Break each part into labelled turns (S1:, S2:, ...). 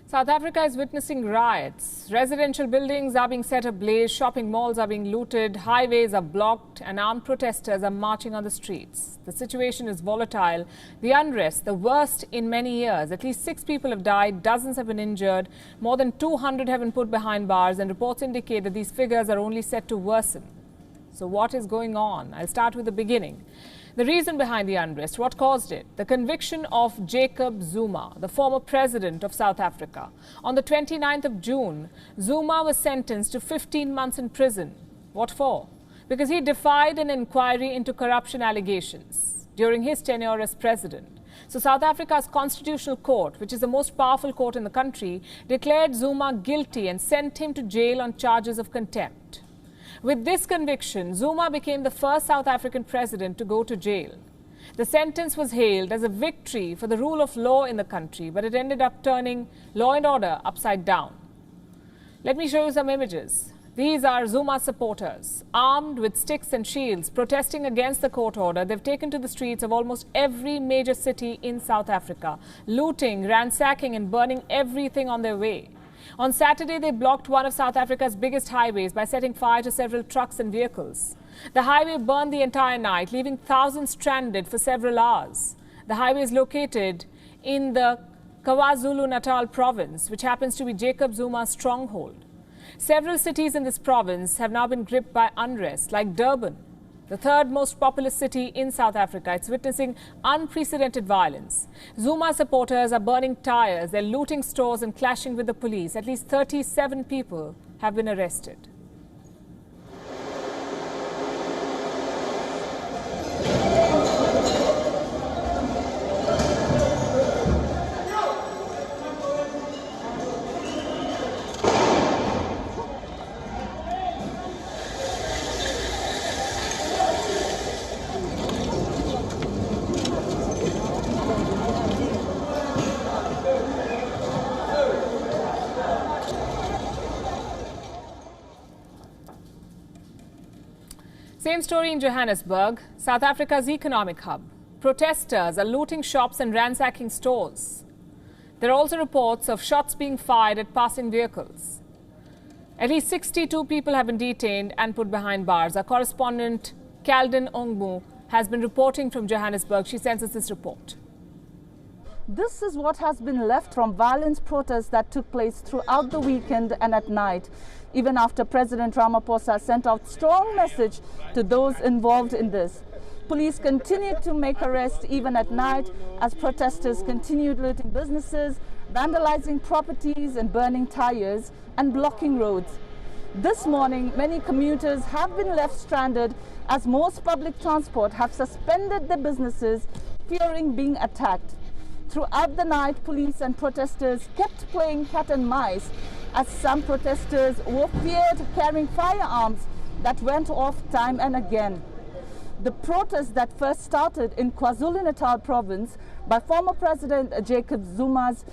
S1: South Africa is witnessing riots. Residential buildings are being set ablaze, shopping malls are being looted, highways are blocked, and armed protesters are marching on the streets. The situation is volatile. The unrest, the worst in many years. At least 6 people have died, dozens have been injured, more than 200 have been put behind bars, and reports indicate that these figures are only set to worsen. So what is going on? I'll start with the beginning. The reason behind the unrest, what caused it? The conviction of Jacob Zuma, the former president of South Africa. On the 29th of June, Zuma was sentenced to 15 months in prison. What for? Because he defied an inquiry into corruption allegations during his tenure as president. So South Africa's constitutional court, which is the most powerful court in the country, declared Zuma guilty and sent him to jail on charges of contempt. With this conviction, Zuma became the first South African president to go to jail. The sentence was hailed as a victory for the rule of law in the country, but it ended up turning law and order upside down. Let me show you some images. These are Zuma supporters, armed with sticks and shields, protesting against the court order. They've taken to the streets of almost every major city in South Africa, looting, ransacking and burning everything on their way. On Saturday, they blocked one of South Africa's biggest highways by setting fire to several trucks and vehicles. The highway burned the entire night, leaving thousands stranded for several hours. The highway is located in the KwaZulu-Natal province, which happens to be Jacob Zuma's stronghold. Several cities in this province have now been gripped by unrest, like Durban, the third most populous city in South Africa. It's witnessing unprecedented violence. Zuma supporters are burning tires, they're looting stores and clashing with the police. At least 37 people have been arrested. Same story in Johannesburg, South Africa's economic hub. Protesters are looting shops and ransacking stores. There are also reports of shots being fired at passing vehicles. At least 62 people have been detained and put behind bars. Our correspondent, Calden Ongmu, has been reporting from Johannesburg. She sends us this report.
S2: This is what has been left from violent protests that took place throughout the weekend and at night, even after President Ramaphosa sent out strong message to those involved in this. Police continued to make arrests even at night as protesters continued looting businesses, vandalizing properties and burning tires and blocking roads. This morning, many commuters have been left stranded as most public transport have suspended their businesses, fearing being attacked. Throughout the night, police and protesters kept playing cat and mice as some protesters were feared carrying firearms that went off time and again. The protest that first started in KwaZulu-Natal province by former President Jacob Zuma's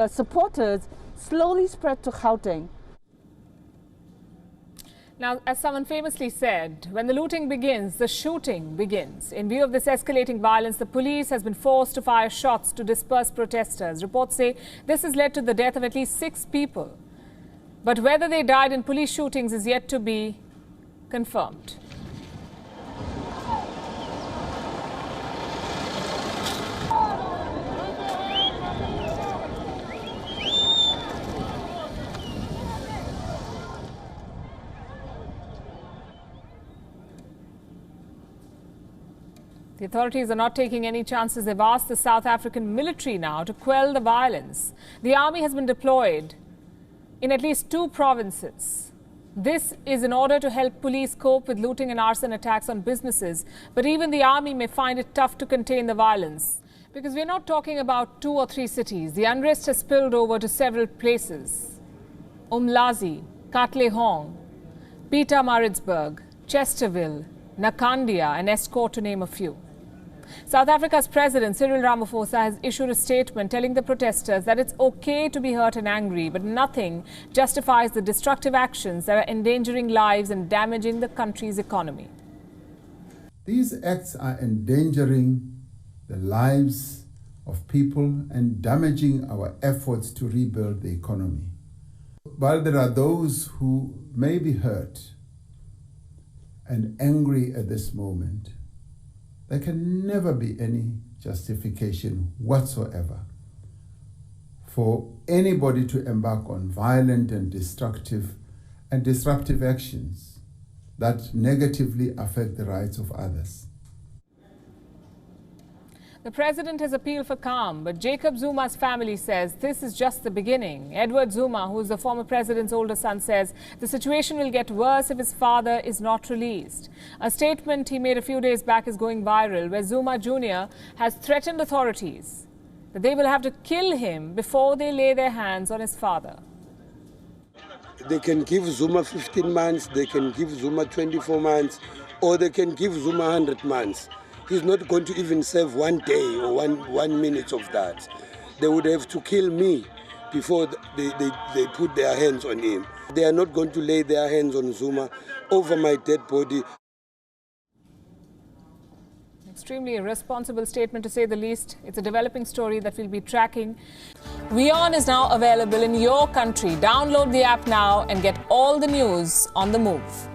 S2: supporters slowly spread to Gauteng.
S1: Now, as someone famously said, when the looting begins, the shooting begins. In view of this escalating violence, the police has been forced to fire shots to disperse protesters. Reports say this has led to the death of at least 6 people. But whether they died in police shootings is yet to be confirmed. The authorities are not taking any chances. They've asked the South African military now to quell the violence. The army has been deployed in at least 2 provinces. This is in order to help police cope with looting and arson attacks on businesses. But even the army may find it tough to contain the violence. Because we're not talking about 2 or 3 cities. The unrest has spilled over to several places. Umlazi, Katlehong, Pietermaritzburg, Chesterville, Nakandia and Escort, to name a few. South Africa's President Cyril Ramaphosa has issued a statement telling the protesters that it's okay to be hurt and angry, but nothing justifies the destructive actions that are endangering lives and damaging the country's economy.
S3: These acts are endangering the lives of people and damaging our efforts to rebuild the economy. While there are those who may be hurt and angry at this moment, there can never be any justification whatsoever for anybody to embark on violent and disruptive actions that negatively affect the rights of others.
S1: The president has appealed for calm, but Jacob Zuma's family says this is just the beginning. Edward Zuma, who is the former president's older son, says the situation will get worse if his father is not released. A statement he made a few days back is going viral, where Zuma Jr. has threatened authorities that they will have to kill him before they lay their hands on his father.
S4: They can give Zuma 15 months, they can give Zuma 24 months, or they can give Zuma 100 months. He's not going to even serve 1 day or one minute of that. They would have to kill me before they put their hands on him. They are not going to lay their hands on Zuma over my dead body.
S1: Extremely irresponsible statement, to say the least. It's a developing story that we'll be tracking. WION is now available in your country. Download the app now and get all the news on the move.